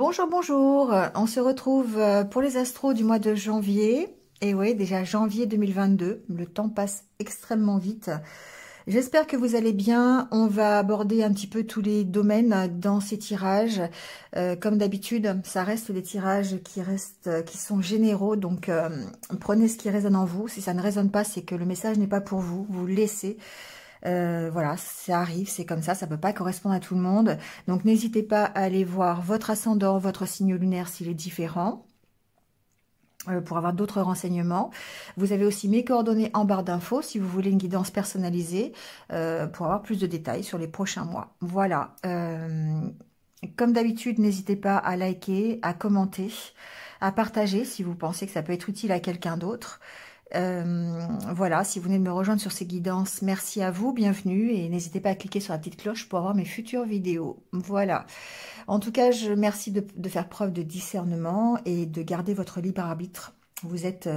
Bonjour, bonjour. On se retrouve pour les astros du mois de janvier. Et oui, déjà janvier 2022. Le temps passe extrêmement vite. J'espère que vous allez bien. On va aborder un petit peu tous les domaines dans ces tirages. Comme d'habitude, ça reste des tirages qui sont généraux. Donc, prenez ce qui résonne en vous. Si ça ne résonne pas, c'est que le message n'est pas pour vous. Vous laissez. Voilà, ça arrive, c'est comme ça peut pas correspondre à tout le monde. Donc n'hésitez pas à aller voir votre ascendant, votre signe lunaire s'il est différent, pour avoir d'autres renseignements. Vous avez aussi mes coordonnées en barre d'infos si vous voulez une guidance personnalisée, pour avoir plus de détails sur les prochains mois. Voilà, comme d'habitude, n'hésitez pas à liker, à commenter, à partager si vous pensez que ça peut être utile à quelqu'un d'autre. Voilà, si vous venez de me rejoindre sur ces guidances, merci à vous, bienvenue, et n'hésitez pas à cliquer sur la petite cloche pour avoir mes futures vidéos. Voilà, en tout cas, je merci de faire preuve de discernement et de garder votre libre arbitre. Vous êtes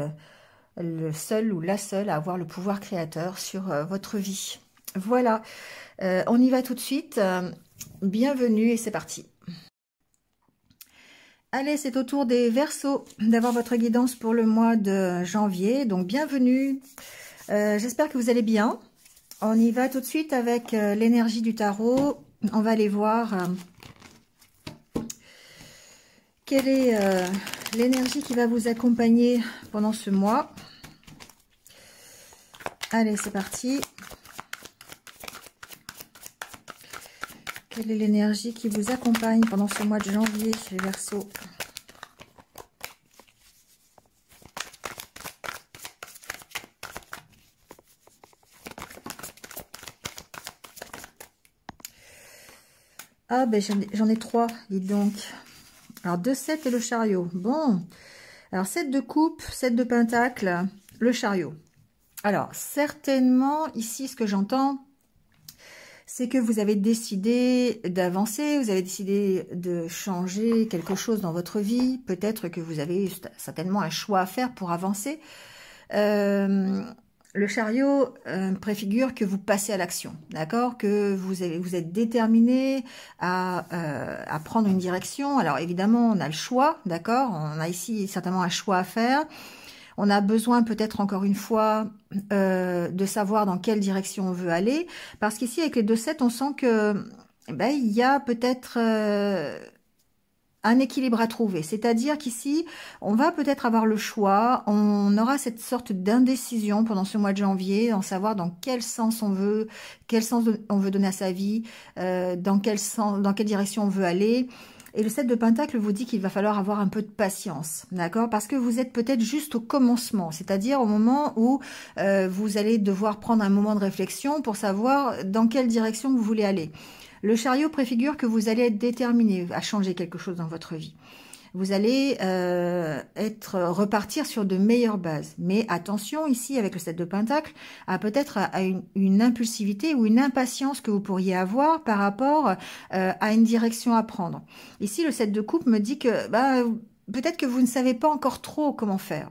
le seul ou la seule à avoir le pouvoir créateur sur votre vie. Voilà, on y va tout de suite. Bienvenue et c'est parti. Allez, c'est au tour des Verseaux d'avoir votre guidance pour le mois de janvier. Donc, bienvenue. J'espère que vous allez bien. On y va tout de suite avec l'énergie du tarot. On va aller voir quelle est l'énergie qui va vous accompagner pendant ce mois. Allez, c'est parti. Quelle est l'énergie qui vous accompagne pendant ce mois de janvier, les Verseaux? Ah, ben j'en ai trois, dites donc. Alors, 2-7 et le chariot. Bon. Alors, 7 de coupe, 7 de pentacle, le chariot. Alors, certainement, ici, ce que j'entends, c'est que vous avez décidé d'avancer, vous avez décidé de changer quelque chose dans votre vie. Peut-être que vous avez certainement un choix à faire pour avancer. Le chariot préfigure que vous passez à l'action, d'accord? Que vous êtes déterminé à prendre une direction. Alors évidemment, on a le choix, d'accord? On a ici certainement un choix à faire. On a besoin peut-être encore une fois de savoir dans quelle direction on veut aller. Parce qu'ici, avec les 2-7, on sent que il y a peut-être un équilibre à trouver. C'est-à-dire qu'ici, on va peut-être avoir le choix. On aura cette sorte d'indécision pendant ce mois de janvier, en savoir dans quel sens on veut, on veut donner à sa vie, dans quelle direction on veut aller. Et le 7 de pentacle vous dit qu'il va falloir avoir un peu de patience, d'accord? Parce que vous êtes peut-être juste au commencement, c'est-à-dire au moment où vous allez devoir prendre un moment de réflexion pour savoir dans quelle direction vous voulez aller. Le chariot préfigure que vous allez être déterminé à changer quelque chose dans votre vie. Vous allez repartir sur de meilleures bases. Mais attention ici avec le 7 de pentacle à peut-être à une impulsivité ou une impatience que vous pourriez avoir par rapport à une direction à prendre. Ici le 7 de coupe me dit que peut-être que vous ne savez pas encore trop comment faire.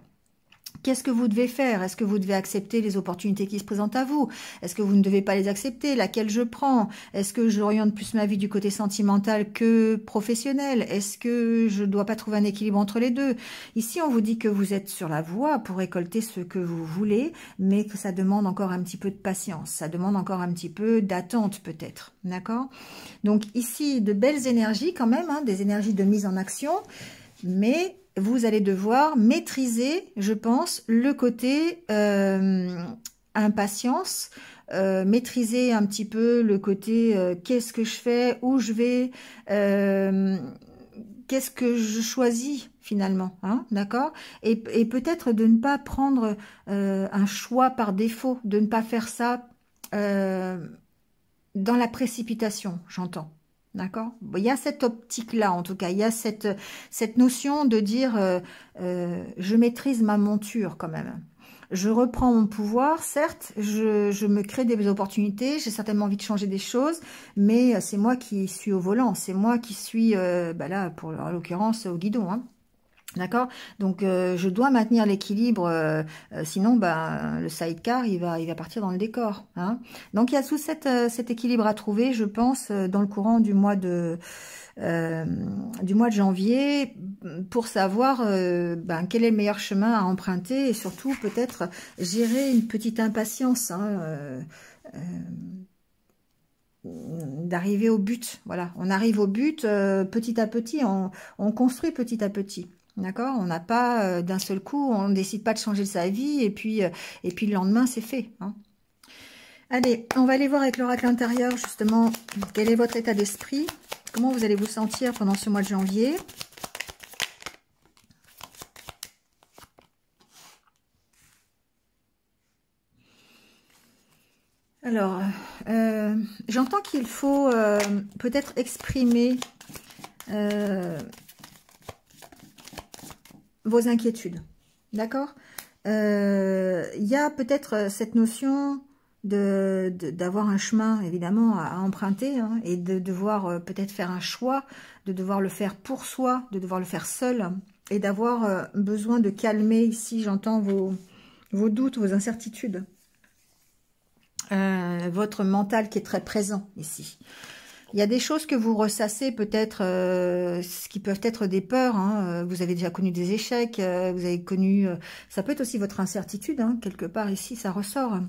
Qu'est-ce que vous devez faire? Est-ce que vous devez accepter les opportunités qui se présentent à vous? Est-ce que vous ne devez pas les accepter? Laquelle je prends? Est-ce que j'oriente plus ma vie du côté sentimental que professionnel? Est-ce que je ne dois pas trouver un équilibre entre les deux? Ici, on vous dit que vous êtes sur la voie pour récolter ce que vous voulez, mais que ça demande encore un petit peu de patience. Ça demande encore un petit peu d'attente peut-être. D'accord? Donc ici, de belles énergies quand même, hein, des énergies de mise en action, mais vous allez devoir maîtriser, je pense, le côté impatience, maîtriser un petit peu le côté qu'est-ce que je fais, où je vais, qu'est-ce que je choisis finalement, hein, d'accord? Et peut-être de ne pas prendre un choix par défaut, de ne pas faire ça dans la précipitation, j'entends. D'accord? Il y a cette optique-là, en tout cas. Il y a cette notion de dire je maîtrise ma monture quand même. Je reprends mon pouvoir, certes, je me crée des opportunités, j'ai certainement envie de changer des choses, mais c'est moi qui suis au volant, c'est moi qui suis, là, en l'occurrence, au guidon, hein. D'accord? Donc, je dois maintenir l'équilibre, sinon, ben, le sidecar, il va partir dans le décor. Hein. Donc, il y a tout cet équilibre à trouver, je pense, dans le courant du mois de janvier, pour savoir ben, quel est le meilleur chemin à emprunter et surtout, peut-être, gérer une petite impatience, hein, d'arriver au but. Voilà, on arrive au but petit à petit, on construit petit à petit. D'accord? On n'a pas d'un seul coup, on ne décide pas de changer sa vie et puis le lendemain, c'est fait. Hein. Allez, on va aller voir avec l'oracle intérieur, justement, quel est votre état d'esprit, comment vous allez vous sentir pendant ce mois de janvier. Alors, j'entends qu'il faut peut-être exprimer vos inquiétudes, d'accord? Il y a peut-être cette notion d'avoir un chemin, évidemment, à emprunter, hein, et de devoir peut-être faire un choix, de devoir le faire pour soi, de devoir le faire seul, et d'avoir besoin de calmer, ici, j'entends vos doutes, vos incertitudes. Votre mental qui est très présent, ici. Il y a des choses que vous ressassez peut-être, ce qui peuvent être des peurs. Hein. Vous avez déjà connu des échecs, vous avez connu... ça peut être aussi votre incertitude, hein, quelque part ici, ça ressort.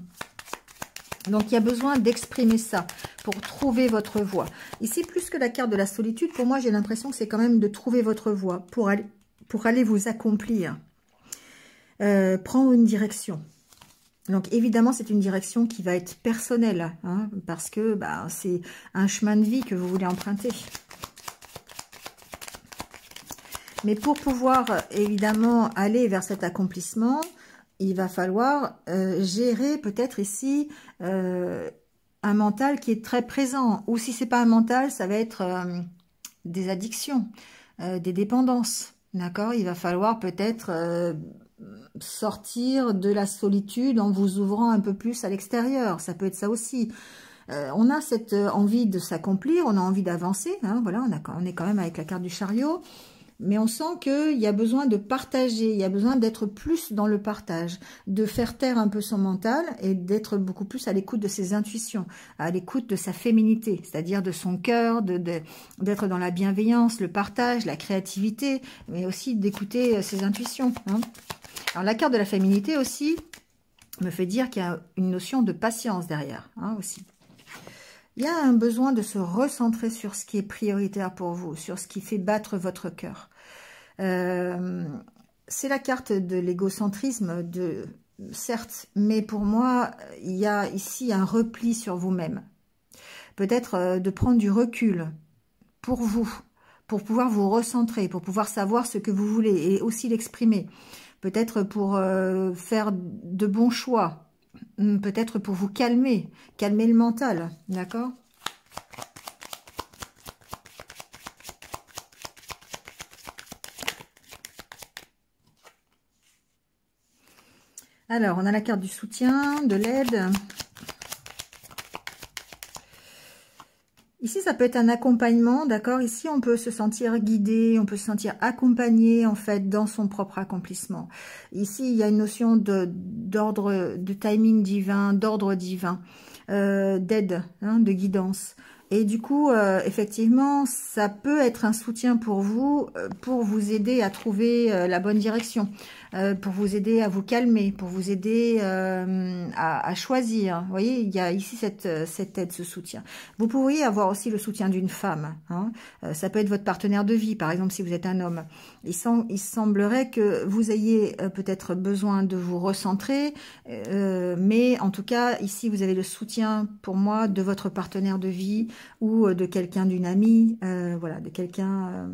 Donc, il y a besoin d'exprimer ça pour trouver votre voie. Ici, plus que la carte de la solitude, pour moi, j'ai l'impression que c'est quand même de trouver votre voie pour aller vous accomplir. Prendre une direction. Donc, évidemment, c'est une direction qui va être personnelle, hein, parce que bah, c'est un chemin de vie que vous voulez emprunter. Mais pour pouvoir, évidemment, aller vers cet accomplissement, il va falloir gérer peut-être ici un mental qui est très présent. Ou si c'est pas un mental, ça va être des addictions, des dépendances. D'accord? Il va falloir peut-être... sortir de la solitude en vous ouvrant un peu plus à l'extérieur. Ça peut être ça aussi. On a cette envie de s'accomplir, on a envie d'avancer. Hein, voilà, on est quand même avec la carte du chariot. Mais on sent qu'il y a besoin de partager, il y a besoin d'être plus dans le partage, de faire taire un peu son mental et d'être beaucoup plus à l'écoute de ses intuitions, à l'écoute de sa féminité, c'est-à-dire de son cœur, d'être dans la bienveillance, le partage, la créativité, mais aussi d'écouter ses intuitions. Hein. Alors, la carte de la féminité aussi me fait dire qu'il y a une notion de patience derrière, hein, aussi. Il y a un besoin de se recentrer sur ce qui est prioritaire pour vous, sur ce qui fait battre votre cœur. C'est la carte de l'égocentrisme, certes, mais pour moi, il y a ici un repli sur vous-même. Peut-être de prendre du recul pour vous, pour pouvoir vous recentrer, pour pouvoir savoir ce que vous voulez et aussi l'exprimer. Peut-être pour faire de bons choix, peut-être pour vous calmer le mental, d'accord? Alors, on a la carte du soutien, de l'aide. Ici, ça peut être un accompagnement, d'accord? Ici, on peut se sentir guidé, on peut se sentir accompagné, en fait, dans son propre accomplissement. Ici, il y a une notion d'ordre, de timing divin, d'ordre divin, d'aide, hein, de guidance. Et du coup, effectivement, ça peut être un soutien pour vous aider à trouver la bonne direction, pour vous aider à vous calmer, pour vous aider à choisir. Vous voyez, il y a ici cette aide, ce soutien. Vous pourriez avoir aussi le soutien d'une femme. Hein. Ça peut être votre partenaire de vie, par exemple, si vous êtes un homme. Il semblerait que vous ayez peut-être besoin de vous recentrer, mais en tout cas, ici, vous avez le soutien, pour moi, de votre partenaire de vie, ou de quelqu'un, d'une amie, voilà, de quelqu'un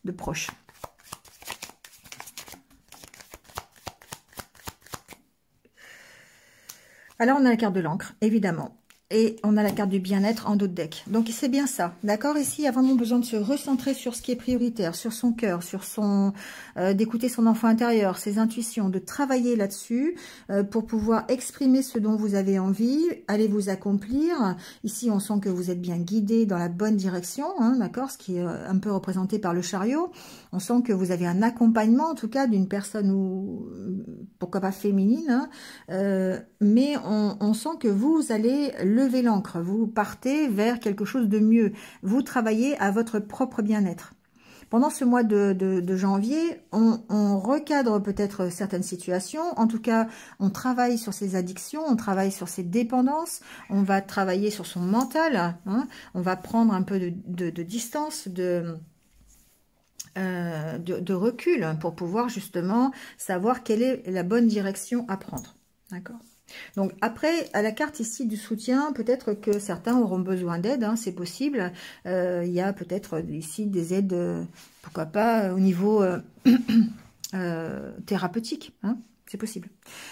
de proche. Alors, on a la carte de l'encre, évidemment. Et on a la carte du bien-être en dos de deck. Donc, c'est bien ça. D'accord? Ici, il y a vraiment besoin de se recentrer sur ce qui est prioritaire, sur son cœur, sur son... d'écouter son enfant intérieur, ses intuitions, de travailler là-dessus pour pouvoir exprimer ce dont vous avez envie, aller vous accomplir. Ici, on sent que vous êtes bien guidé dans la bonne direction, hein, d'accord? Ce qui est un peu représenté par le chariot. On sent que vous avez un accompagnement, en tout cas, d'une personne ou pourquoi pas féminine, hein, mais on sent que vous allez lever l'ancre, vous partez vers quelque chose de mieux, vous travaillez à votre propre bien-être. Pendant ce mois de janvier, on recadre peut-être certaines situations, en tout cas, on travaille sur ses addictions, on travaille sur ses dépendances, on va travailler sur son mental, hein, on va prendre un peu de distance, de recul pour pouvoir justement savoir quelle est la bonne direction à prendre. D'accord ? Donc après, à la carte ici du soutien, peut-être que certains auront besoin d'aide, hein, c'est possible. Il y a peut-être ici des aides, pourquoi pas, au niveau thérapeutique, hein, c'est possible.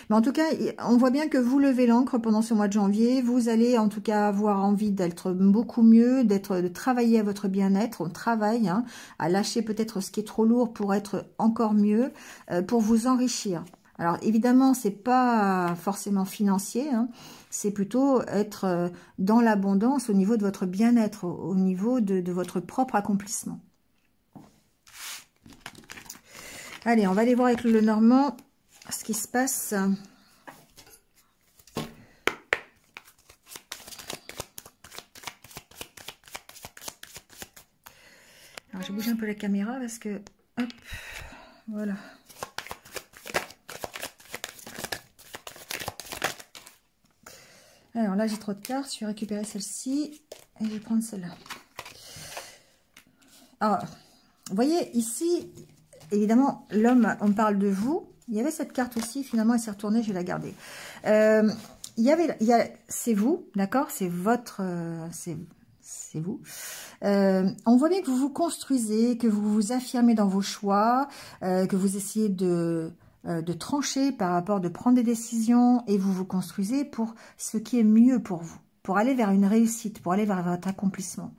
Mais en tout cas, on voit bien que vous levez l'ancre pendant ce mois de janvier. Vous allez en tout cas avoir envie d'être beaucoup mieux, de travailler à votre bien-être. On travaille hein, à lâcher peut-être ce qui est trop lourd pour être encore mieux, pour vous enrichir. Alors évidemment, c'est pas forcément financier, hein, c'est plutôt être dans l'abondance au niveau de votre bien-être, au niveau de votre propre accomplissement. Allez, on va aller voir avec le Normand ce qui se passe. Alors je bouge un peu la caméra parce que, hop, voilà. Alors là, j'ai trop de cartes. Je vais récupérer celle-ci et je vais prendre celle-là. Alors, vous voyez, ici, évidemment, l'homme, on parle de vous. Il y avait cette carte aussi, finalement, elle s'est retournée, je vais la garder. C'est vous, d'accord? C'est votre... c'est vous. On voit bien que vous vous construisez, que vous vous affirmez dans vos choix, que vous essayez de trancher par rapport, de prendre des décisions et vous vous construisez pour ce qui est mieux pour vous, pour aller vers une réussite, pour aller vers votre accomplissement.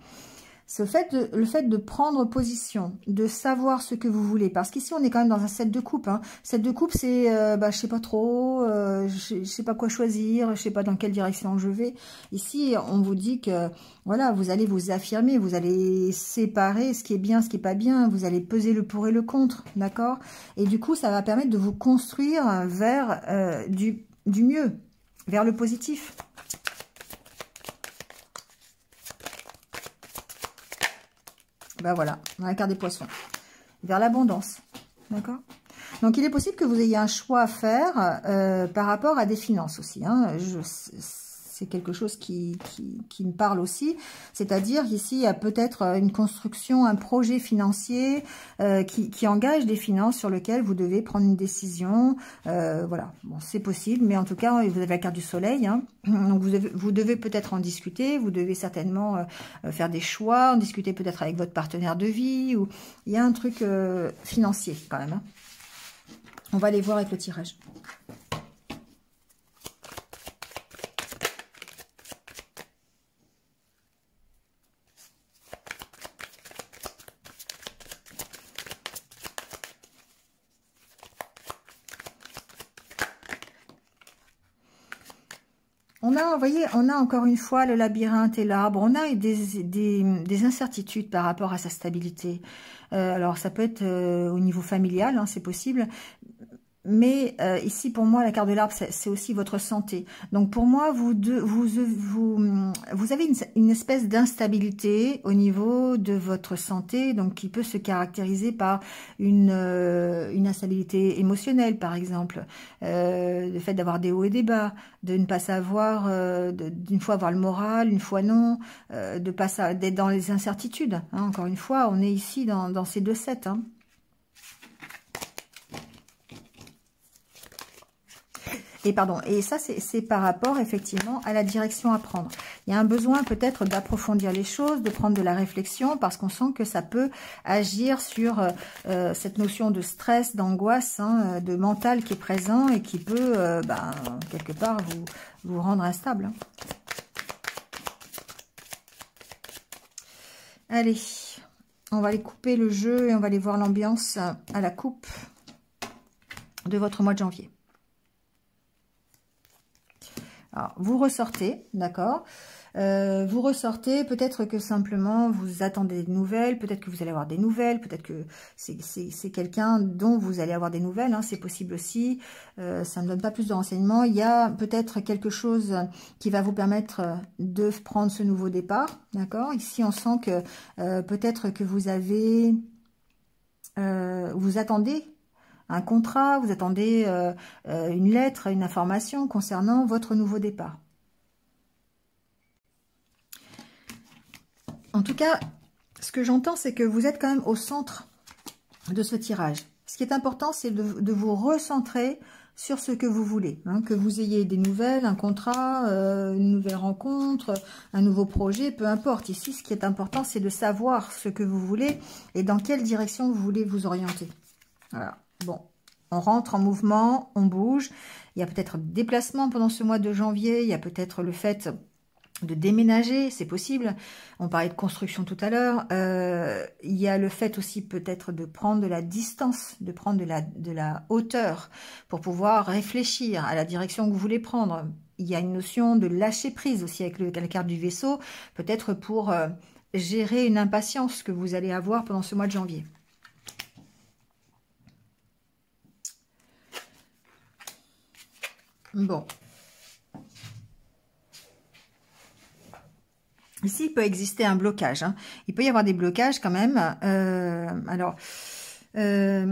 Le fait de prendre position, de savoir ce que vous voulez, parce qu'ici on est quand même dans un set de coupe. Hein. Set de coupe, c'est je sais pas trop, je sais pas quoi choisir, je sais pas dans quelle direction je vais. Ici, on vous dit que voilà, vous allez vous affirmer, vous allez séparer ce qui est bien, ce qui est pas bien, vous allez peser le pour et le contre, d'accord? Et du coup, ça va permettre de vous construire vers du mieux, vers le positif. Ben voilà, on a la carte des poissons. Vers l'abondance. D'accord? Donc, il est possible que vous ayez un choix à faire par rapport à des finances aussi. Hein. C'est quelque chose qui me parle aussi. C'est-à-dire qu'ici, il y a peut-être une construction, un projet financier qui engage des finances sur lequel vous devez prendre une décision. Voilà, bon, c'est possible. Mais en tout cas, vous avez la carte du soleil. Hein. Donc, vous devez peut-être en discuter. Vous devez certainement faire des choix, en discuter peut-être avec votre partenaire de vie. Ou... Il y a un truc financier quand même. Hein. On va aller voir avec le tirage. Vous voyez, on a encore une fois le labyrinthe et l'arbre. On a des incertitudes par rapport à sa stabilité. Alors, ça peut être au niveau familial, hein, c'est possible. Mais ici, pour moi, la carte de l'arbre, c'est aussi votre santé. Donc, pour moi, vous avez une espèce d'instabilité au niveau de votre santé, donc qui peut se caractériser par une instabilité émotionnelle, par exemple. Le fait d'avoir des hauts et des bas, de ne pas savoir, d'une fois avoir le moral, une fois non, d'être dans les incertitudes. Hein. Encore une fois, on est ici dans ces deux sets, hein. Et ça, c'est par rapport, effectivement, à la direction à prendre. Il y a un besoin peut-être d'approfondir les choses, de prendre de la réflexion, parce qu'on sent que ça peut agir sur cette notion de stress, d'angoisse, hein, de mental qui est présent et qui peut, quelque part, vous rendre instable. Hein. Allez, on va aller couper le jeu et on va aller voir l'ambiance à la coupe de votre mois de janvier. Alors, vous ressortez, d'accord, vous ressortez, peut-être que simplement vous attendez des nouvelles, peut-être que vous allez avoir des nouvelles, peut-être que c'est quelqu'un dont vous allez avoir des nouvelles, hein, c'est possible aussi, ça ne donne pas plus de renseignements. Il y a peut-être quelque chose qui va vous permettre de prendre ce nouveau départ, d'accord. Ici, on sent que peut-être que vous avez, vous attendez un contrat, vous attendez une lettre, une information concernant votre nouveau départ. En tout cas, ce que j'entends, c'est que vous êtes quand même au centre de ce tirage. Ce qui est important, c'est de vous recentrer sur ce que vous voulez. Hein, que vous ayez des nouvelles, un contrat, une nouvelle rencontre, un nouveau projet, peu importe. Ici, ce qui est important, c'est de savoir ce que vous voulez et dans quelle direction vous voulez vous orienter. Voilà. Bon, on rentre en mouvement, on bouge. Il y a peut-être des déplacements pendant ce mois de janvier. Il y a peut-être le fait de déménager, c'est possible. On parlait de construction tout à l'heure. Il y a le fait aussi peut-être de prendre de la distance, de prendre de la hauteur pour pouvoir réfléchir à la direction que vous voulez prendre. Il y a une notion de lâcher prise aussi avec la carte du vaisseau, peut-être pour gérer une impatience que vous allez avoir pendant ce mois de janvier. Bon. Ici, il peut exister un blocage. Hein. Il peut y avoir des blocages quand même. Ce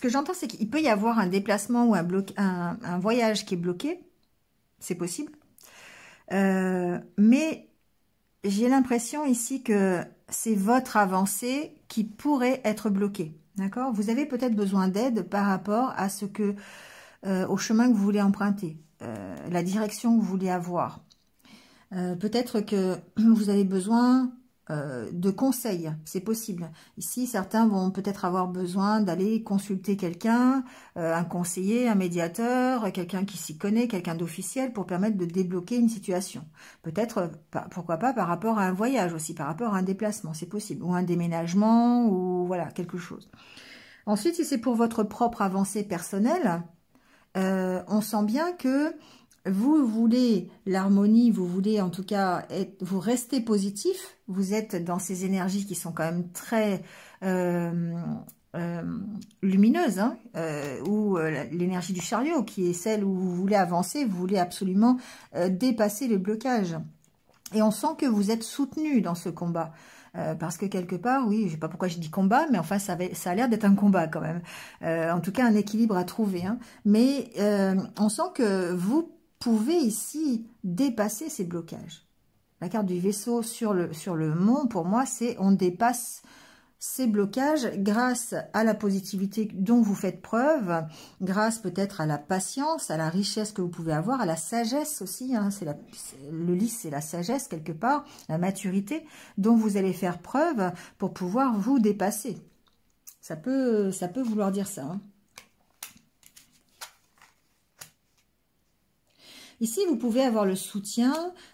que j'entends, c'est qu'il peut y avoir un déplacement ou un voyage qui est bloqué. C'est possible. Mais j'ai l'impression ici que c'est votre avancée qui pourrait être bloquée. D'accord? Vous avez peut-être besoin d'aide par rapport à ce que, au chemin que vous voulez emprunter, la direction que vous voulez avoir. Peut-être que vous avez besoin de conseils, c'est possible. Ici, certains vont peut-être avoir besoin d'aller consulter quelqu'un, un conseiller, un médiateur, quelqu'un qui s'y connaît, quelqu'un d'officiel pour permettre de débloquer une situation. Peut-être, pourquoi pas, par rapport à un voyage aussi, par rapport à un déplacement, c'est possible. Ou un déménagement, ou voilà, quelque chose. Ensuite, si c'est pour votre propre avancée personnelle, on sent bien que vous voulez l'harmonie, vous voulez en tout cas, vous restez positif, vous êtes dans ces énergies qui sont quand même très lumineuses, hein, ou l'énergie du chariot qui est celle où vous voulez avancer, vous voulez absolument dépasser les blocages. Et on sent que vous êtes soutenu dans ce combat. Parce que quelque part, oui, je sais pas pourquoi je dis combat, mais enfin ça a l'air d'être un combat quand même. En tout cas, un équilibre à trouver. Hein. Mais on sent que vous pouvez ici dépasser ces blocages. La carte du vaisseau sur le mont, pour moi, c'est on dépasse ces blocages grâce à la positivité dont vous faites preuve, grâce peut-être à la patience, à la richesse que vous pouvez avoir, à la sagesse aussi. Hein, le lys, c'est la sagesse quelque part, la maturité dont vous allez faire preuve pour pouvoir vous dépasser. Ça peut vouloir dire ça. Hein. Ici, vous pouvez avoir le soutien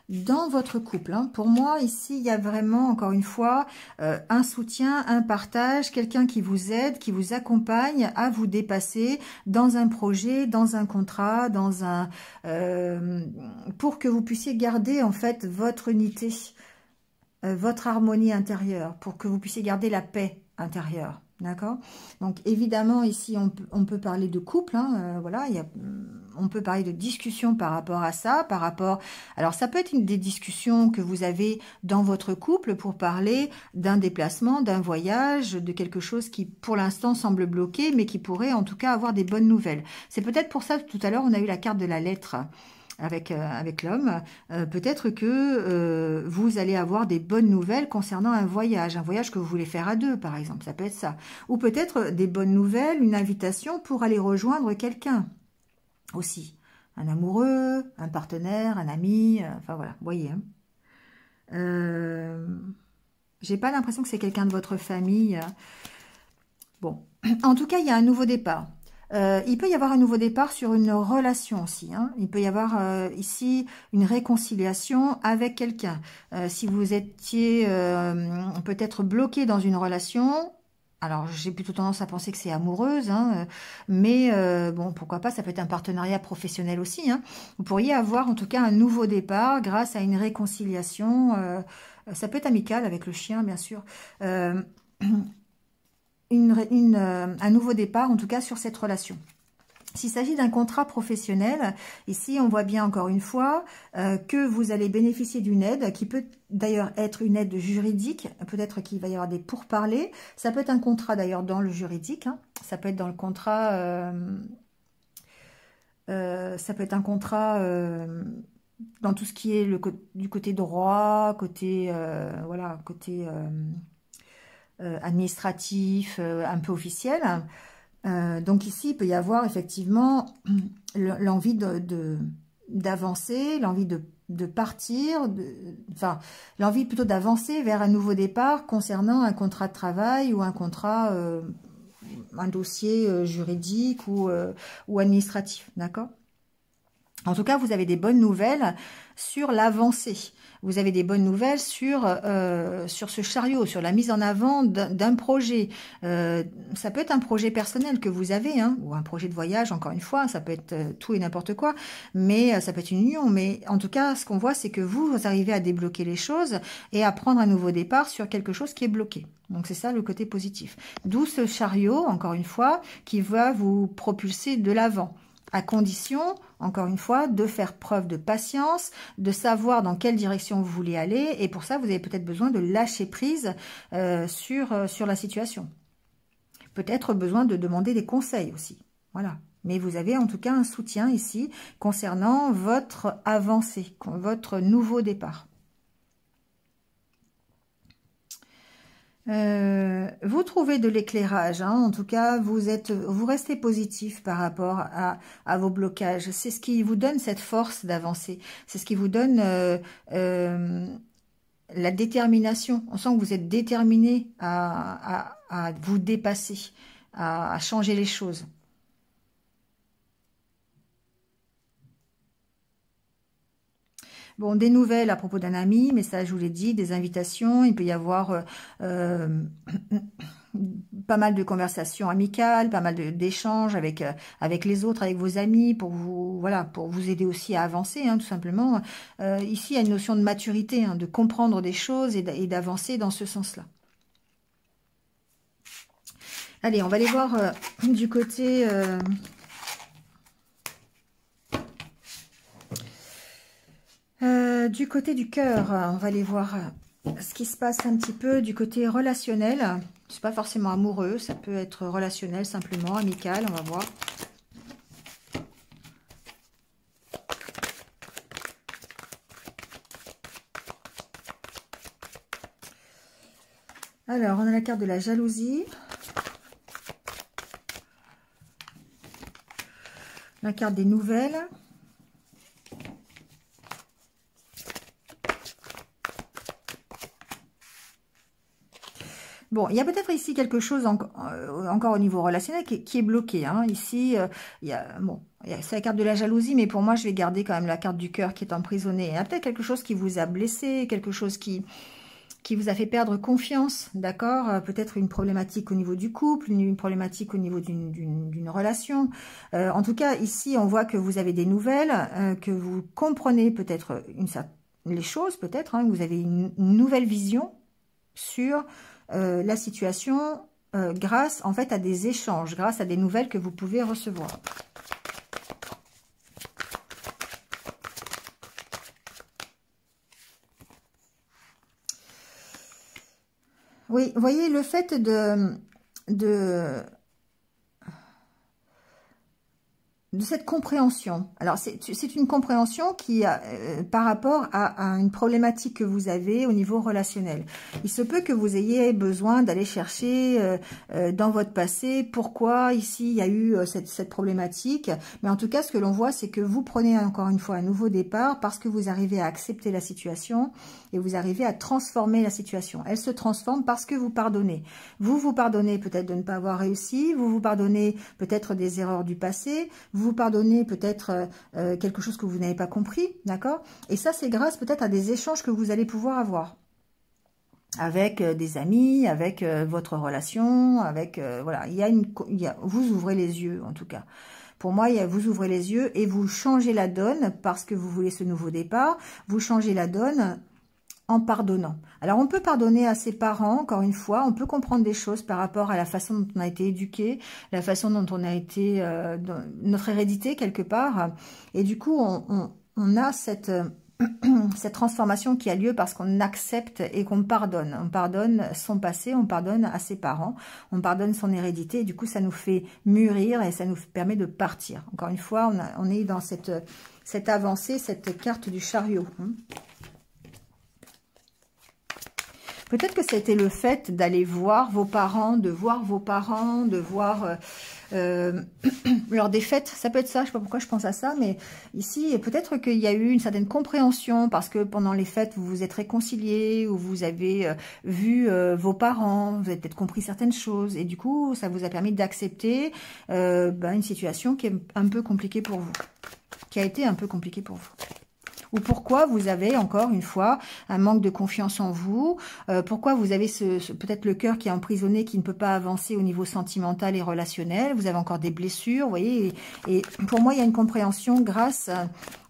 dans votre couple. Hein. Pour moi, ici, il y a vraiment, encore une fois, un soutien, un partage, quelqu'un qui vous aide, qui vous accompagne à vous dépasser dans un projet, dans un contrat, pour que vous puissiez garder en fait votre unité, votre harmonie intérieure, pour que vous puissiez garder la paix intérieure. D'accord? Donc évidemment ici on peut parler de couple, hein, voilà, on peut parler de discussion par rapport à ça, alors ça peut être des discussions que vous avez dans votre couple pour parler d'un déplacement, d'un voyage, de quelque chose qui pour l'instant semble bloqué, mais qui pourrait en tout cas avoir des bonnes nouvelles. C'est peut-être pour ça que tout à l'heure on a eu la carte de la lettre avec l'homme, peut-être que vous allez avoir des bonnes nouvelles concernant un voyage que vous voulez faire à deux, par exemple, ça peut être ça. Ou peut-être des bonnes nouvelles, une invitation pour aller rejoindre quelqu'un aussi. Un amoureux, un partenaire, un ami, enfin voilà, vous voyez. Hein. J'ai pas l'impression que c'est quelqu'un de votre famille. Bon, en tout cas, il y a un nouveau départ. Il peut y avoir un nouveau départ sur une relation aussi, hein. Il peut y avoir ici une réconciliation avec quelqu'un. Si vous étiez peut-être bloqué dans une relation, alors j'ai plutôt tendance à penser que c'est amoureuse, hein, mais bon, pourquoi pas, ça peut être un partenariat professionnel aussi, hein. Vous pourriez avoir en tout cas un nouveau départ grâce à une réconciliation. Ça peut être amical avec le chien, bien sûr. Un nouveau départ, en tout cas, sur cette relation. S'il s'agit d'un contrat professionnel, ici, on voit bien encore une fois que vous allez bénéficier d'une aide qui peut d'ailleurs être une aide juridique. Peut-être qu'il va y avoir des pourparlers. Ça peut être un contrat d'ailleurs dans le juridique, hein. Ça peut être dans le contrat... ça peut être un contrat dans tout ce qui est du côté droit, côté... voilà, côté... administratif, un peu officiel. Donc ici, il peut y avoir effectivement l'envie d'avancer, l'envie de partir, enfin, l'envie plutôt d'avancer vers un nouveau départ concernant un contrat de travail ou un contrat, un dossier juridique ou administratif, d'accord? En tout cas, vous avez des bonnes nouvelles sur l'avancée. Vous avez des bonnes nouvelles sur ce chariot, sur la mise en avant d'un projet. Ça peut être un projet personnel que vous avez, hein, ou un projet de voyage, encore une fois. Ça peut être tout et n'importe quoi, mais ça peut être une union. Mais en tout cas, ce qu'on voit, c'est que vous arrivez à débloquer les choses et à prendre un nouveau départ sur quelque chose qui est bloqué. Donc, c'est ça le côté positif. D'où ce chariot, encore une fois, qui va vous propulser de l'avant. À condition, encore une fois, de faire preuve de patience, de savoir dans quelle direction vous voulez aller. Et pour ça, vous avez peut-être besoin de lâcher prise sur la situation. Peut-être besoin de demander des conseils aussi. Voilà. Mais vous avez en tout cas un soutien ici concernant votre avancée, votre nouveau départ. Vous trouvez de l'éclairage, hein. En tout cas, vous restez positif par rapport à vos blocages. C'est ce qui vous donne cette force d'avancer. C'est ce qui vous donne la détermination. On sent que vous êtes déterminé à vous dépasser, à changer les choses. Bon, des nouvelles à propos d'un ami, mais ça, je vous l'ai dit, des invitations. Il peut y avoir pas mal de conversations amicales, pas mal d'échanges avec les autres, avec vos amis, pour vous, voilà, pour vous aider aussi à avancer, hein, tout simplement. Ici, il y a une notion de maturité, hein, de comprendre des choses et d'avancer dans ce sens-là. Allez, on va aller voir du côté... du côté du cœur, on va aller voir ce qui se passe un petit peu du côté relationnel. C'est pas forcément amoureux, ça peut être relationnel, simplement, amical, on va voir. Alors, on a la carte de la jalousie. La carte des nouvelles. Bon, il y a peut-être ici quelque chose encore au niveau relationnel qui est bloqué, hein. Ici, c'est la carte de la jalousie, mais pour moi, je vais garder quand même la carte du cœur qui est emprisonnée. Il y a peut-être quelque chose qui vous a blessé, quelque chose qui vous a fait perdre confiance, d'accord? Peut-être une problématique au niveau du couple, une problématique au niveau d'une relation. En tout cas, ici, on voit que vous avez des nouvelles, que vous comprenez peut-être les choses, peut-être, hein, vous avez une nouvelle vision sur la situation grâce en fait à des échanges, grâce à des nouvelles que vous pouvez recevoir. Oui, vous voyez, le fait de cette compréhension. Alors, c'est une compréhension qui, par rapport à une problématique que vous avez au niveau relationnel. Il se peut que vous ayez besoin d'aller chercher dans votre passé pourquoi ici il y a eu cette problématique. Mais en tout cas, ce que l'on voit, c'est que vous prenez encore une fois un nouveau départ parce que vous arrivez à accepter la situation et vous arrivez à transformer la situation. Elle se transforme parce que vous pardonnez. Vous vous pardonnez peut-être de ne pas avoir réussi, vous vous pardonnez peut-être des erreurs du passé, vous pardonnez peut-être quelque chose que vous n'avez pas compris, d'accord? Et ça, c'est grâce peut-être à des échanges que vous allez pouvoir avoir avec des amis, avec votre relation, avec voilà, vous ouvrez les yeux en tout cas. Pour moi, vous ouvrez les yeux et vous changez la donne parce que vous voulez ce nouveau départ. Vous changez la donne en pardonnant. Alors, on peut pardonner à ses parents, encore une fois, on peut comprendre des choses par rapport à la façon dont on a été éduqué, la façon dont on a été, notre hérédité quelque part. Et du coup, on a cette transformation qui a lieu parce qu'on accepte et qu'on pardonne. On pardonne son passé, on pardonne à ses parents, on pardonne son hérédité. Et du coup, ça nous fait mûrir et ça nous permet de partir. Encore une fois, on est dans cette avancée, cette carte du chariot. Peut-être que c'était le fait d'aller voir vos parents, de voir lors des fêtes, ça peut être ça, je ne sais pas pourquoi je pense à ça, mais ici, peut-être qu'il y a eu une certaine compréhension, parce que pendant les fêtes, vous vous êtes réconciliés, ou vous avez vu vos parents, vous avez peut-être compris certaines choses, et du coup, ça vous a permis d'accepter une situation qui est un peu compliquée pour vous, qui a été un peu compliquée pour vous. Ou pourquoi vous avez, encore une fois, un manque de confiance en vous, pourquoi vous avez peut-être le cœur qui est emprisonné, qui ne peut pas avancer au niveau sentimental et relationnel, vous avez encore des blessures, vous voyez, et pour moi, il y a une compréhension grâce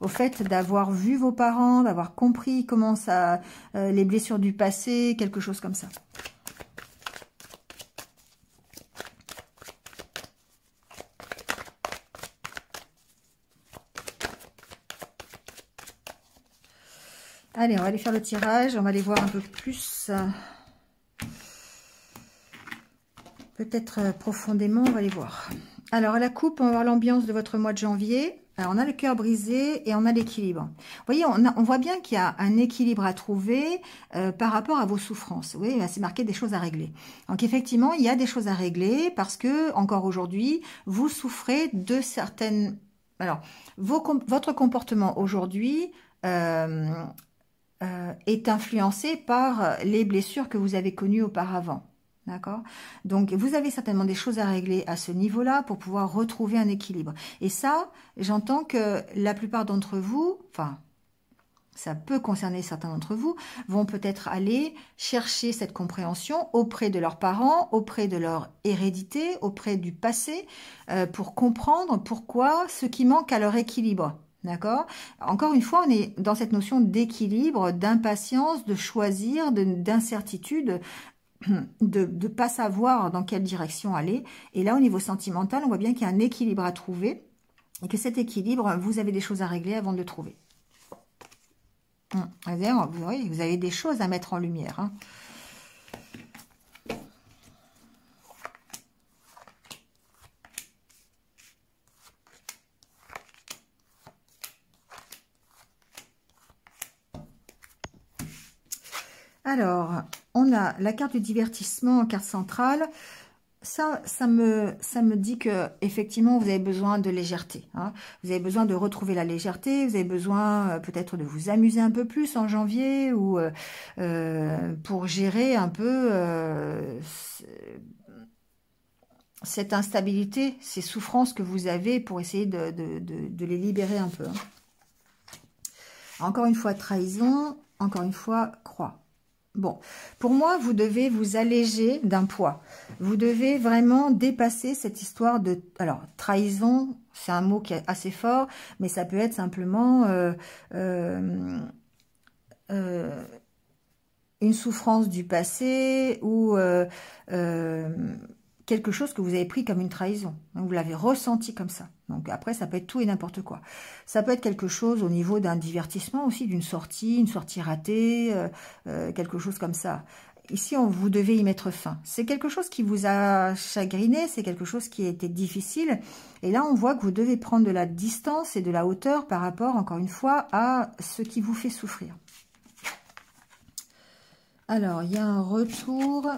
au fait d'avoir vu vos parents, d'avoir compris comment ça, les blessures du passé, quelque chose comme ça. Allez, on va aller faire le tirage, on va aller voir un peu plus, peut-être profondément, on va aller voir. Alors, à la coupe, on va voir l'ambiance de votre mois de janvier. Alors, on a le cœur brisé et on a l'équilibre. Vous voyez, on voit bien qu'il y a un équilibre à trouver par rapport à vos souffrances. Vous voyez, c'est marqué des choses à régler. Donc, effectivement, il y a des choses à régler parce que, encore aujourd'hui, vous souffrez de certaines... Alors, votre comportement aujourd'hui... est influencé par les blessures que vous avez connues auparavant. D'accord? Donc, vous avez certainement des choses à régler à ce niveau-là pour pouvoir retrouver un équilibre. Et ça, j'entends que la plupart d'entre vous, enfin, ça peut concerner certains d'entre vous, vont peut-être aller chercher cette compréhension auprès de leurs parents, auprès de leur hérédité, auprès du passé, pour comprendre pourquoi ce qui manque à leur équilibre. D'accord? Encore une fois, on est dans cette notion d'équilibre, d'impatience, de choisir, d'incertitude, de ne pas savoir dans quelle direction aller. Et là, au niveau sentimental, on voit bien qu'il y a un équilibre à trouver et que cet équilibre, vous avez des choses à régler avant de le trouver. Vous avez des choses à mettre en lumière. Hein. Alors, on a la carte du divertissement en carte centrale. Ça me dit que effectivement vous avez besoin de légèreté. Hein. Vous avez besoin de retrouver la légèreté. Vous avez besoin peut-être de vous amuser un peu plus en janvier ou pour gérer un peu cette instabilité, ces souffrances que vous avez pour essayer de les libérer un peu. Hein. Encore une fois, trahison. Encore une fois, croix. Bon, pour moi, vous devez vous alléger d'un poids. Vous devez vraiment dépasser cette histoire de... Alors, trahison, c'est un mot qui est assez fort, mais ça peut être simplement une souffrance du passé ou quelque chose que vous avez pris comme une trahison. Vous l'avez ressenti comme ça. Donc après, ça peut être tout et n'importe quoi. Ça peut être quelque chose au niveau d'un divertissement aussi, d'une sortie, une sortie ratée, quelque chose comme ça. ici, vous devez y mettre fin. C'est quelque chose qui vous a chagriné, c'est quelque chose qui a été difficile. Et là, on voit que vous devez prendre de la distance et de la hauteur par rapport, encore une fois, à ce qui vous fait souffrir. Alors, il y a un retour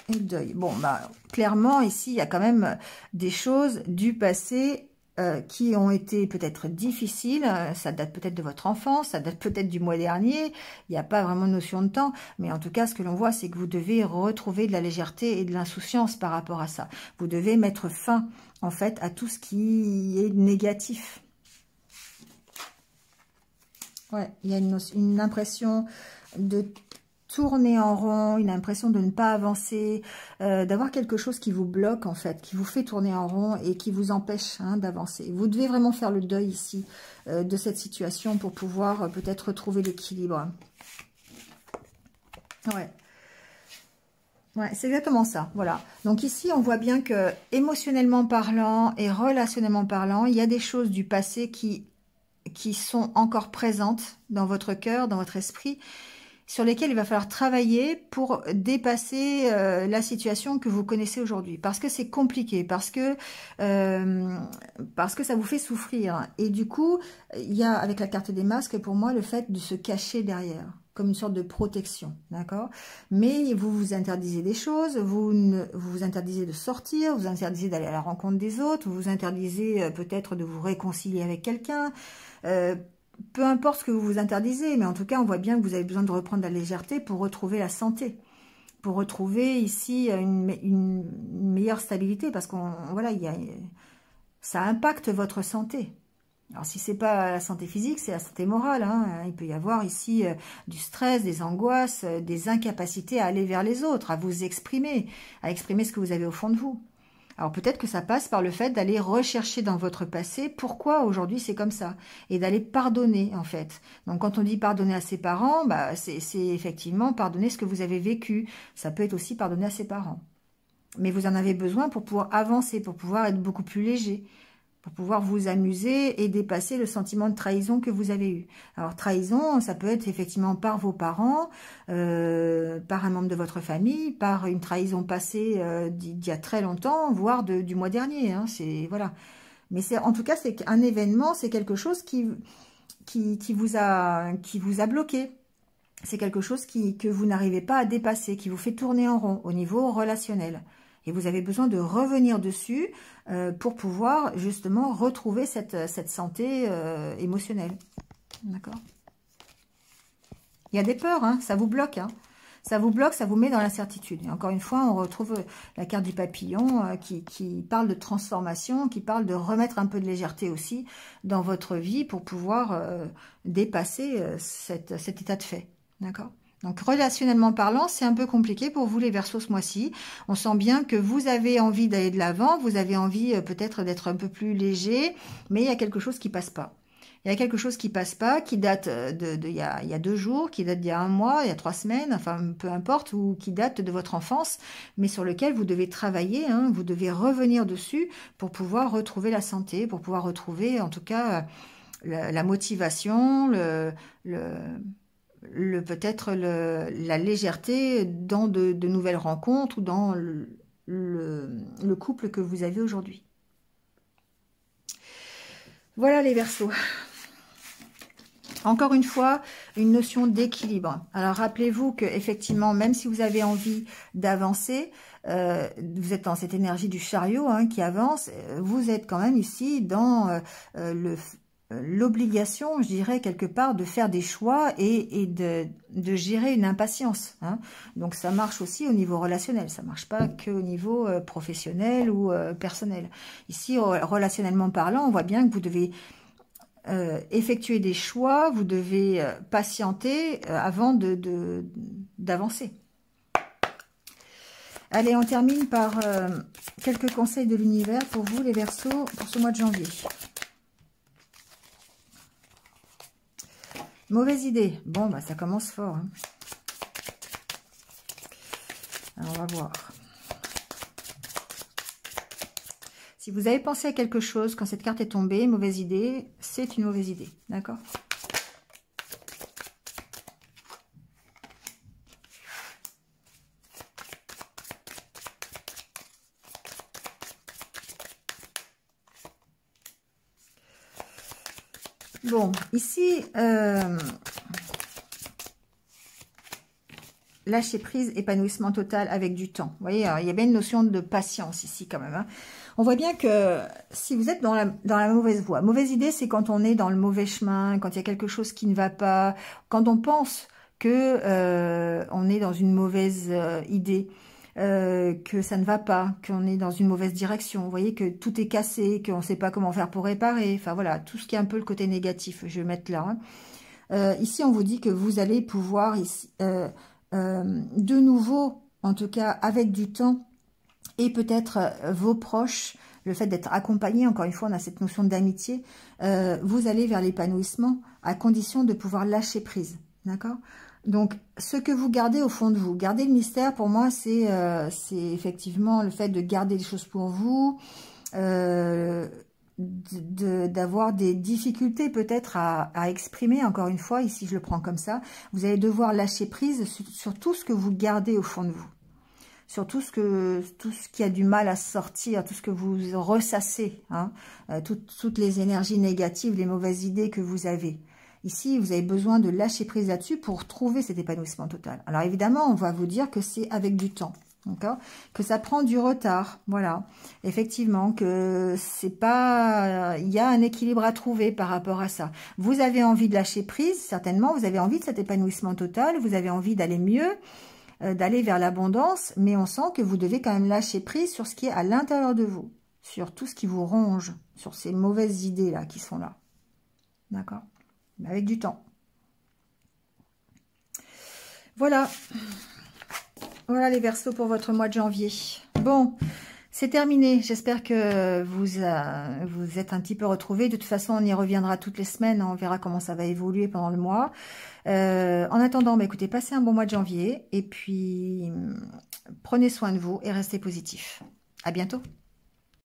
et deuil. Bon, bah, clairement, ici, il y a quand même des choses du passé qui ont été peut-être difficiles. Ça date peut-être de votre enfance, ça date peut-être du mois dernier. Il n'y a pas vraiment de notion de temps. Mais en tout cas, ce que l'on voit, c'est que vous devez retrouver de la légèreté et de l'insouciance par rapport à ça. Vous devez mettre fin, en fait, à tout ce qui est négatif. Ouais, il y a une impression de tourner en rond, une impression de ne pas avancer, d'avoir quelque chose qui vous bloque en fait, qui vous fait tourner en rond et qui vous empêche d'avancer. Vous devez vraiment faire le deuil ici de cette situation pour pouvoir peut-être retrouver l'équilibre. Ouais. Ouais, c'est exactement ça, voilà. Donc ici, on voit bien que émotionnellement parlant et relationnellement parlant, il y a des choses du passé qui sont encore présentes dans votre cœur, dans votre esprit, sur lesquels il va falloir travailler pour dépasser la situation que vous connaissez aujourd'hui. Parce que c'est compliqué, parce que ça vous fait souffrir. Et du coup, il y a, avec la carte des masques, pour moi, le fait de se cacher derrière, comme une sorte de protection, d'accord? Mais vous vous interdisez des choses, vous vous interdisez de sortir, vous interdisez d'aller à la rencontre des autres, vous vous interdisez peut-être de vous réconcilier avec quelqu'un, peu importe ce que vous vous interdisez, mais en tout cas, on voit bien que vous avez besoin de reprendre la légèreté pour retrouver la santé, pour retrouver ici une meilleure stabilité, parce qu'on voilà, ça impacte votre santé. Alors, si c'est pas la santé physique, c'est la santé morale. Il peut y avoir ici du stress, des angoisses, des incapacités à aller vers les autres, à vous exprimer, à exprimer ce que vous avez au fond de vous. Alors peut-être que ça passe par le fait d'aller rechercher dans votre passé pourquoi aujourd'hui c'est comme ça et d'aller pardonner en fait. Donc quand on dit pardonner à ses parents, bah, c'est effectivement pardonner ce que vous avez vécu. Ça peut être aussi pardonner à ses parents. Mais vous en avez besoin pour pouvoir avancer, pour pouvoir être beaucoup plus léger, pour pouvoir vous amuser et dépasser le sentiment de trahison que vous avez eu. Alors trahison, ça peut être effectivement par vos parents, par un membre de votre famille, par une trahison passée d'il y a très longtemps, voire du mois dernier. C'est voilà. Mais c'est en tout cas c'est un événement, c'est quelque chose qui vous a bloqué. C'est quelque chose que vous n'arrivez pas à dépasser, qui vous fait tourner en rond au niveau relationnel. Et vous avez besoin de revenir dessus pour pouvoir justement retrouver cette santé émotionnelle. D'accord? Il y a des peurs, ça vous bloque. Ça vous bloque, ça vous met dans l'incertitude. Et encore une fois, on retrouve la carte du papillon qui parle de transformation, qui parle de remettre un peu de légèreté aussi dans votre vie pour pouvoir dépasser cet état de fait. D'accord? Donc, relationnellement parlant, c'est un peu compliqué pour vous les Verseaux ce mois-ci. On sent bien que vous avez envie d'aller de l'avant, vous avez envie peut-être d'être un peu plus léger, mais il y a quelque chose qui passe pas. Il y a quelque chose qui passe pas, qui date il y a 2 jours, qui date d'il y a 1 mois, il y a 3 semaines, enfin peu importe, ou qui date de votre enfance, mais sur lequel vous devez travailler, vous devez revenir dessus pour pouvoir retrouver la santé, pour pouvoir retrouver en tout cas la motivation, peut-être la légèreté dans de nouvelles rencontres ou dans le couple que vous avez aujourd'hui. Voilà les Verseaux. Encore une fois, une notion d'équilibre. Alors rappelez-vous que effectivement, même si vous avez envie d'avancer, vous êtes dans cette énergie du chariot qui avance, vous êtes quand même ici dans l'obligation, je dirais, quelque part, de faire des choix et de gérer une impatience. Donc, ça marche aussi au niveau relationnel. Ça marche pas qu'au niveau professionnel ou personnel. Ici, relationnellement parlant, on voit bien que vous devez effectuer des choix, vous devez patienter avant d'avancer. Allez, on termine par quelques conseils de l'univers pour vous, les Verseaux, pour ce mois de janvier. Mauvaise idée. Bon, bah ça commence fort. Alors, on va voir. Si vous avez pensé à quelque chose quand cette carte est tombée, mauvaise idée, c'est une mauvaise idée. D'accord ? Bon, ici, lâcher prise, épanouissement total avec du temps. Vous voyez, il y a bien une notion de patience ici quand même. Hein. On voit bien que si vous êtes dans la mauvaise voie, mauvaise idée, c'est quand on est dans le mauvais chemin, quand il y a quelque chose qui ne va pas, quand on pense que on est dans une mauvaise idée, que ça ne va pas, qu'on est dans une mauvaise direction. Vous voyez que tout est cassé, qu'on ne sait pas comment faire pour réparer. Enfin voilà, tout ce qui est un peu le côté négatif, je vais mettre là. Hein. Ici, on vous dit que vous allez pouvoir ici, de nouveau, en tout cas avec du temps, et peut-être vos proches, le fait d'être accompagné, encore une fois, on a cette notion d'amitié, vous allez vers l'épanouissement à condition de pouvoir lâcher prise. D'accord? Donc, ce que vous gardez au fond de vous, garder le mystère, pour moi, c'est effectivement le fait de garder les choses pour vous, d'avoir des difficultés peut-être à exprimer, encore une fois, ici je le prends comme ça, vous allez devoir lâcher prise sur tout ce que vous gardez au fond de vous, sur tout ce qui a du mal à sortir, tout ce que vous ressassez, hein, toutes les énergies négatives, les mauvaises idées que vous avez. Ici, vous avez besoin de lâcher prise là-dessus pour trouver cet épanouissement total. Alors évidemment, on va vous dire que c'est avec du temps. D'accord, que ça prend du retard, voilà, effectivement, que c'est pas, il y a un équilibre à trouver par rapport à ça. Vous avez envie de lâcher prise, certainement, vous avez envie de cet épanouissement total, vous avez envie d'aller mieux, d'aller vers l'abondance, mais on sent que vous devez quand même lâcher prise sur ce qui est à l'intérieur de vous, sur tout ce qui vous ronge, sur ces mauvaises idées-là qui sont là, d'accord, avec du temps. Voilà. Voilà les Verseaux pour votre mois de janvier. Bon, c'est terminé. J'espère que vous êtes un petit peu retrouvés. De toute façon, on y reviendra toutes les semaines. On verra comment ça va évoluer pendant le mois. En attendant, bah, écoutez, passez un bon mois de janvier. Et puis, prenez soin de vous et restez positifs. À bientôt.